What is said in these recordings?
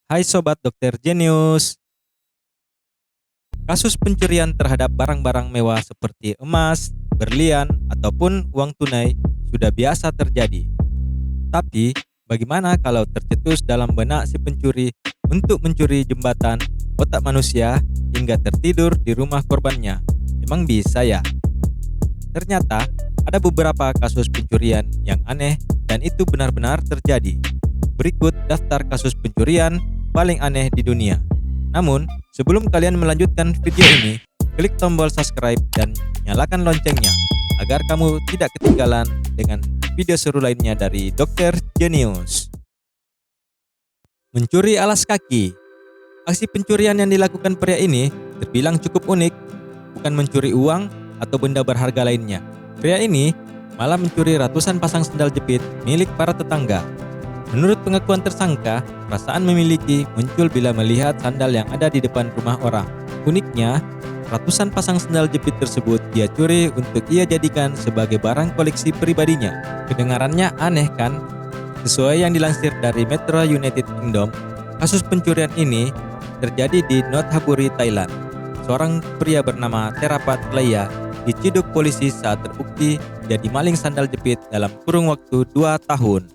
Hai Sobat Dokter Genius. Kasus pencurian terhadap barang-barang mewah seperti emas, berlian, ataupun uang tunai sudah biasa terjadi. Tapi, bagaimana kalau tercetus dalam benak si pencuri untuk mencuri jembatan, otak manusia, hingga tertidur di rumah korbannya? Emang bisa ya? Ternyata, ada beberapa kasus pencurian yang aneh dan itu benar-benar terjadi. Berikut daftar kasus pencurian paling aneh di dunia. Namun, sebelum kalian melanjutkan video ini, klik tombol subscribe dan nyalakan loncengnya agar kamu tidak ketinggalan dengan video seru lainnya dari Dokter Genius. Mencuri alas kaki. Aksi pencurian yang dilakukan pria ini terbilang cukup unik, bukan mencuri uang atau benda berharga lainnya. Pria ini malah mencuri ratusan pasang sendal jepit milik para tetangga. Menurut pengakuan tersangka, perasaan memiliki muncul bila melihat sandal yang ada di depan rumah orang. Uniknya, ratusan pasang sendal jepit tersebut dia curi untuk ia jadikan sebagai barang koleksi pribadinya. Kedengarannya aneh kan? Sesuai yang dilansir dari Metro United Kingdom, kasus pencurian ini terjadi di Nonthaburi, Thailand. Seorang pria bernama Terapat Klaya diciduk polisi saat terbukti jadi maling sandal jepit dalam kurun waktu 2 tahun.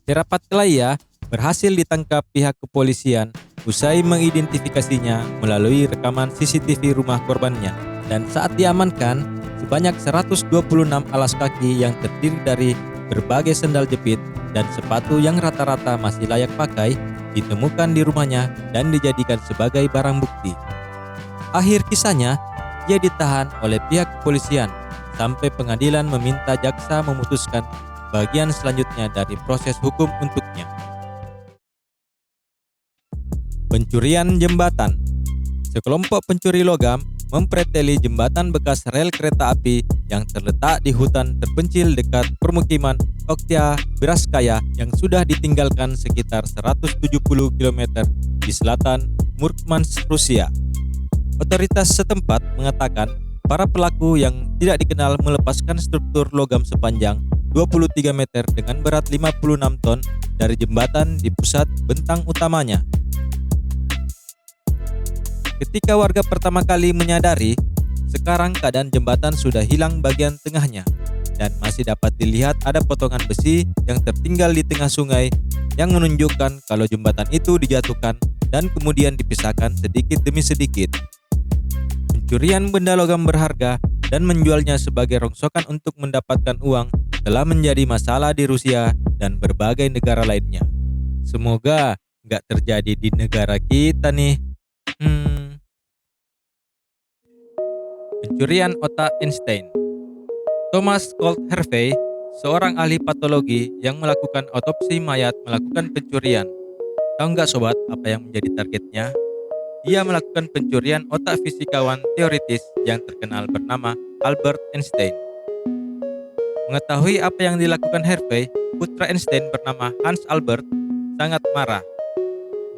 Terapat Klaya berhasil ditangkap pihak kepolisian usai mengidentifikasinya melalui rekaman CCTV rumah korbannya. Dan saat diamankan, sebanyak 126 alas kaki yang terdiri dari berbagai sendal jepit dan sepatu yang rata-rata masih layak pakai ditemukan di rumahnya dan dijadikan sebagai barang bukti. Akhir kisahnya, ia ditahan oleh pihak kepolisian sampai pengadilan meminta jaksa memutuskan bagian selanjutnya dari proses hukum untuknya. Pencurian jembatan. Sekelompok pencuri logam mempreteli jembatan bekas rel kereta api yang terletak di hutan terpencil dekat permukiman Oktyabrskaya yang sudah ditinggalkan sekitar 170 km di selatan Murmansk, Rusia. Otoritas setempat mengatakan para pelaku yang tidak dikenal melepaskan struktur logam sepanjang 23 meter dengan berat 56 ton dari jembatan di pusat bentang utamanya. Ketika warga pertama kali menyadari, sekarang keadaan jembatan sudah hilang bagian tengahnya dan masih dapat dilihat ada potongan besi yang tertinggal di tengah sungai yang menunjukkan kalau jembatan itu dijatuhkan dan kemudian dipisahkan sedikit demi sedikit. Pencurian benda logam berharga dan menjualnya sebagai rongsokan untuk mendapatkan uang telah menjadi masalah di Rusia dan berbagai negara lainnya. Semoga nggak terjadi di negara kita nih. Pencurian otak Einstein. Thomas Colt Harvey, seorang ahli patologi yang melakukan otopsi mayat melakukan pencurian. Tahu nggak sobat apa yang menjadi targetnya? Dia melakukan pencurian otak fisikawan teoritis yang terkenal bernama Albert Einstein. Mengetahui apa yang dilakukan Harvey, putra Einstein bernama Hans Albert sangat marah.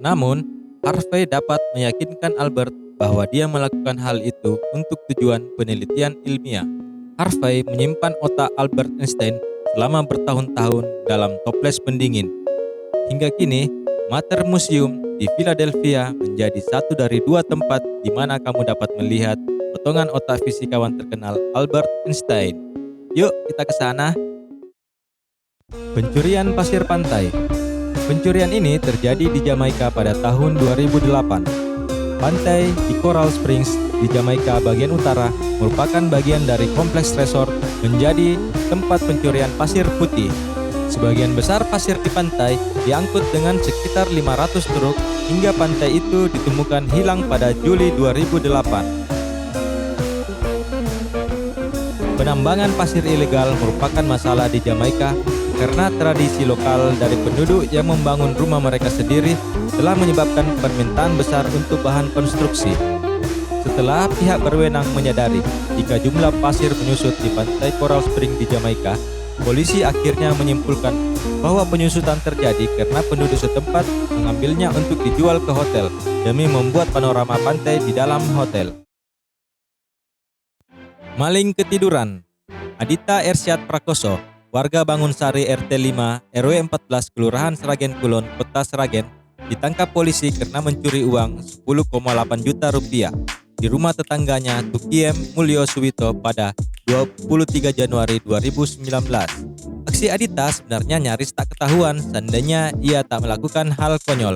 Namun, Harvey dapat meyakinkan Albert bahwa dia melakukan hal itu untuk tujuan penelitian ilmiah. Harvey menyimpan otak Albert Einstein selama bertahun-tahun dalam toples pendingin. Hingga kini, Mater Museum di Philadelphia menjadi satu dari 2 tempat di mana kamu dapat melihat potongan otak fisikawan terkenal Albert Einstein. Yuk kita ke sana. Pencurian pasir pantai. Pencurian ini terjadi di Jamaika pada tahun 2008. Pantai di Coral Springs di Jamaika bagian utara merupakan bagian dari kompleks resort menjadi tempat pencurian pasir putih. Sebagian besar pasir di pantai diangkut dengan sekitar 500 truk hingga pantai itu ditemukan hilang pada Juli 2008. Penambangan pasir ilegal merupakan masalah di Jamaika karena tradisi lokal dari penduduk yang membangun rumah mereka sendiri telah menyebabkan permintaan besar untuk bahan konstruksi. Setelah pihak berwenang menyadari jika jumlah pasir menyusut di pantai Coral Spring di Jamaika, polisi akhirnya menyimpulkan bahwa penyusutan terjadi karena penduduk setempat mengambilnya untuk dijual ke hotel demi membuat panorama pantai di dalam hotel. Maling ketiduran. Adita Ersyad Prakoso, warga Bangunsari RT 5 RW 14 Kelurahan Sragen Kulon, Kota Sragen, ditangkap polisi karena mencuri uang 10,8 juta rupiah di rumah tetangganya Tukiem Mulyo Suwito pada 23 Januari 2019. Aksi Adita sebenarnya nyaris tak ketahuan seandainya ia tak melakukan hal konyol.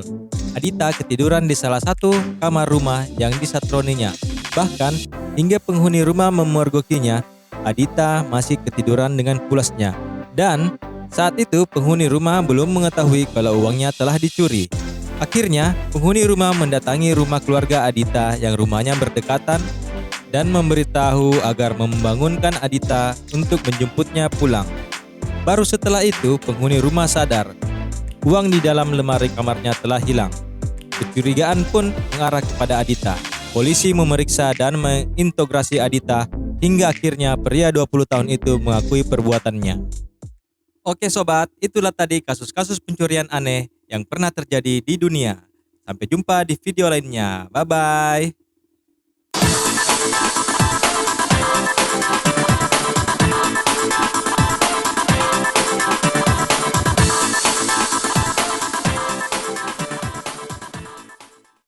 Adita ketiduran di salah satu kamar rumah yang disatroninya. Bahkan hingga penghuni rumah memergokinya, Adita masih ketiduran dengan pulasnya. Dan saat itu penghuni rumah belum mengetahui kalau uangnya telah dicuri. Akhirnya penghuni rumah mendatangi rumah keluarga Adita yang rumahnya berdekatan dan memberitahu agar membangunkan Adita untuk menjemputnya pulang. Baru setelah itu penghuni rumah sadar uang di dalam lemari kamarnya telah hilang. Kecurigaan pun mengarah kepada Adita. Polisi memeriksa dan menginterogasi Adita hingga akhirnya pria 20 tahun itu mengakui perbuatannya. Oke sobat, itulah tadi kasus-kasus pencurian aneh yang pernah terjadi di dunia. Sampai jumpa di video lainnya. Bye-bye.